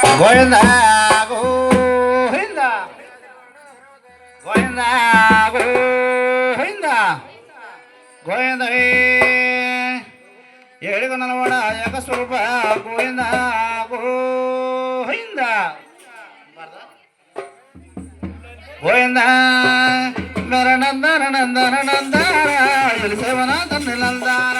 గోవింద గోవింద గోవింద గోవింద గోవింద ఏడుగు నలవడ ఏక స్వరూప గోవింద గోవింద గోవింద నరనందన నందన నందన సేవన తన్ని నందన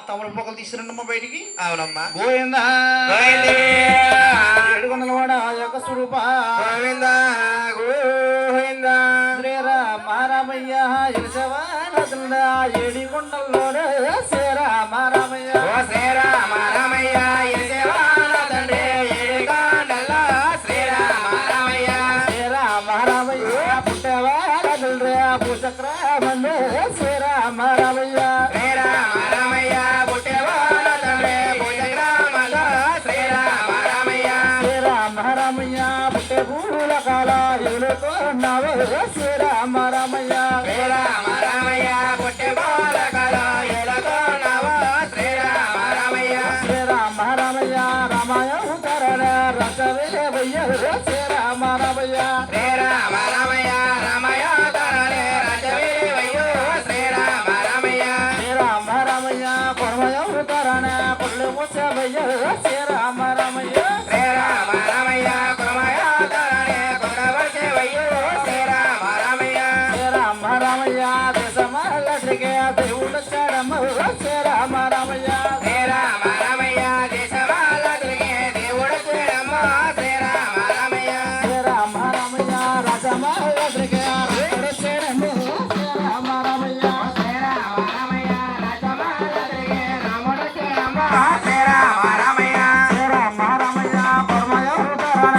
తమరు పొగలు తీసుకురండమ్మా బయటికి. అవునమ్మా. గోవింద ఏడుకొండలవాడ యొక్క స్వరూప గోవింద గోవింద శ్రీరామారామయ్య ఎలిసవానదుండా ఏడికొండల్లోనే శ్రీరామారామయ్య శ్రీరామారామయ్య ఎలిసవానదుండే ఏడికొండల్లో శ్రీరామారామయ్య శ్రీరామారామయ్య పుట్టవానదుండే భూచక్రమన్నే శ్రీరామారామయ్య శ్రీరామరామయ్య శ్రీరామరామయ్య పుట్టే బాలకాల ఎలగోనవ శ్రీరామరామయ్య శ్రీరామరామయ్య రామాయణ రసవేవయ్య శ్రీరామరామయ్య శ్రీరామరామయ్య రామాయణ రసవేవయ్య శ్రీరామరామయ్య శ్రీరామరామయ్య కొరమయవతరణ కొల్లు ముసవయ్య శ్రీరామరామయ్య శ్రీరామరామయ్య దేవుడు చడమ శ్రీరామరామయ్య శ్రీరామరామయ్య దేశమాల తిరిగే దేవుడు చడమ శ్రీరామరామయ్య శ్రీరామరామయ్య రసమాల తిరిగే దేవుడు చడమ శ్రీరామరామయ్య శ్రీరామరామయ్య రసమాల తిరిగే రాముడు చడమ శ్రీరామరామయ్య శ్రీరామరామయ్య పరమయోధరణ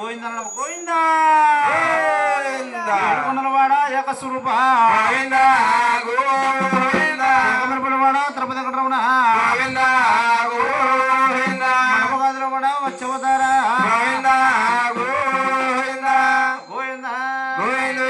గోవింద గోవింద ఏడుకొండలవాడ ఏకస్వరూప గోవింద గోవింద ఏకమరపడవాడ తిరుపతి వెంకటరమణ గోవింద గోవింద మడపగాదులవాడ వచ్చవతార గోవింద గోవింద గోవింద గోవింద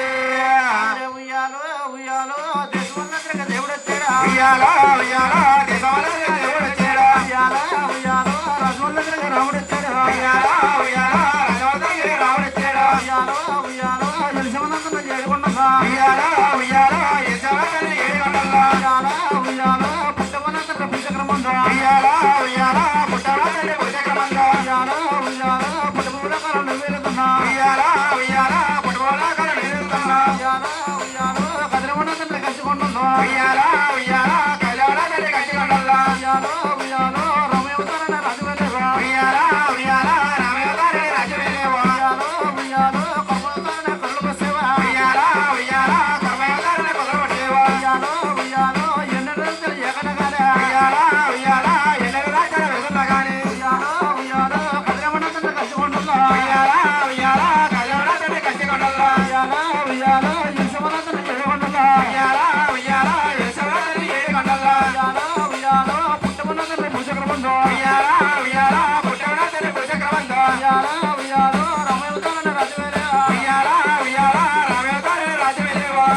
ఉయ్యాలో ఉయ్యాలో దేశమంతటికి దేవుడు వచ్చాడా ఉయ్యాలో ఉయ్యాలో దేశమంతటికి దేవుడు వచ్చాడా ఉయ్యాలో ఉయ్యాలో రాజమంతటికి రాముడు వచ్చాడా ఉయ్యాలో ఉయ్యాలో రాజమంతటికి రాముడు వచ్చాడా ఉయ్యాలో ఉయ్యాలో ఎలిసమంతటికి ఏడుకొండలా ఉయ్యాలో ఉయ్యాలో ఎలిసమంతటికి ఏడుకొండలా ఉయ్యాలో ఉయ్యాలో పుట్టమనంతటికి పుట్టక్రమంలో ఉయ్యాలో ఉయ్యాలో పుట్టమనంతటికి పుట్టక్రమంలో ఉయ్యాలో ఉయ్యాలో పుట్టమూలకాలం నెరవేరుతున్నా ఉయ్యాలో ఉయ్యాలో పుట్టమూలకాలం నెరవేరుతున్నా ఉయ్యాలో ఉయ్యాలో కదిరమనంతటికి కట్టుకొండలా ఉయ్యాలో ఉయ్యాలో కదిరమనంతటికి కట్టుకొండలా ఉయ్యాలో ఉయ్యాలో రమయవతారణ రాజవేలేవా ఉయ్యాలో ఉయ్యాలో రమయవతారణ రాజవేలేవా ఉయ్యాలో ఉయ్యాలో కర్మవతారణ కరుణబసేవా ఉయ్యాలో ఉయ్యాలో కర్మవతారణ కరుణబసేవా ఉయ్యాలో ఉయ్యాలో ఎన్నెన్నెంతలు ఏకనగానే ఉయ్యాలో ఉయ్యాలో ఎన్నెన్న రాజాల వెలుగునగానే ఉయ్యాలో ఉయ్యాలో కదిరమనంతటికి కట్టుకొండలా ఉయ్యాలో ఉయ్యాలో కదిరమనంతటికి కట్టుకొండలా ఉయ్యాలో ఉయ్యాలో ఎలిసమనంతటికి ఏడుకొండలా ఉయ్యాలో ఉయ్యాలో ఎలిసమనంతటికి ఏడుకొండలా ఉయ్యాలో ఉయ్యాలో పుట్టమనంతటికి భుజక్రమంలో ఉయ్యాలో ఉయ్యాలో పుట్టమనంతటికి భుజక్రమంలో ఉయ్యాలో ఉయ్యాలో రమయవతారణ రాజవేలేవా ఉయ్యాలో ఉయ్యాలో రమయవతారణ రాజవేలేవా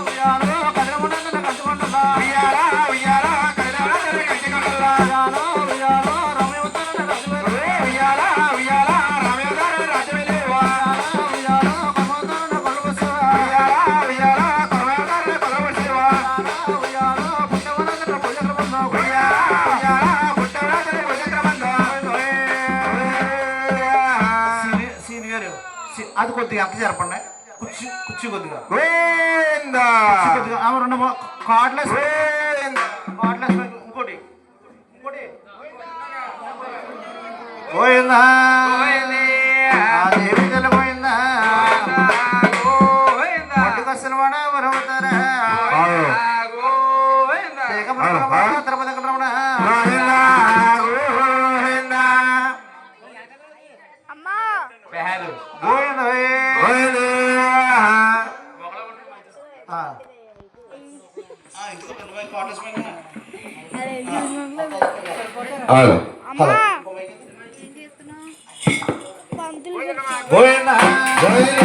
ఉయ్యాలో కదిరమనంతటికి కట్టుకొండలా ఉయ్యాలో ఉయ్యాలో కదిరమనంతటికి కట్టుకొండలా ఉయ్యాలో ఉయ్యాలో రమయవతారణ రాజవేలేవా ఉయ్యాలో ఉయ్యాలో రమయవతారణ రాజవేలేవా ఉయ్యాలో ఉయ్యాలో కర్మవతారణ కరుణబసేవా ఉయ్యాలో ఉయ్యాలో కర్మవతారణ కరుణబసేవా ఉయ్యాలో పుట్టమనంతటికి భుజక్రమంలో ఉయ్యాలో ఉయ్యాలో పుట్టమనంతటికి భుజక్రమంలో సీని గారు అది కొద్దిగా ఎంత జరపండి కుర్చీ కుర్చీ కొద్దిగా గోవింద కొద్దిగా రెండు కార్డ్లెస్ కార్డ్లెస్ ఇంకోటి ఇంకోటి గోవిందా దేవి తెలిపోయిందా పట్టుకొస్తున్నవాడ వరవుతారా తిరుపతి వెంకటరమణ గోవింద గోవింద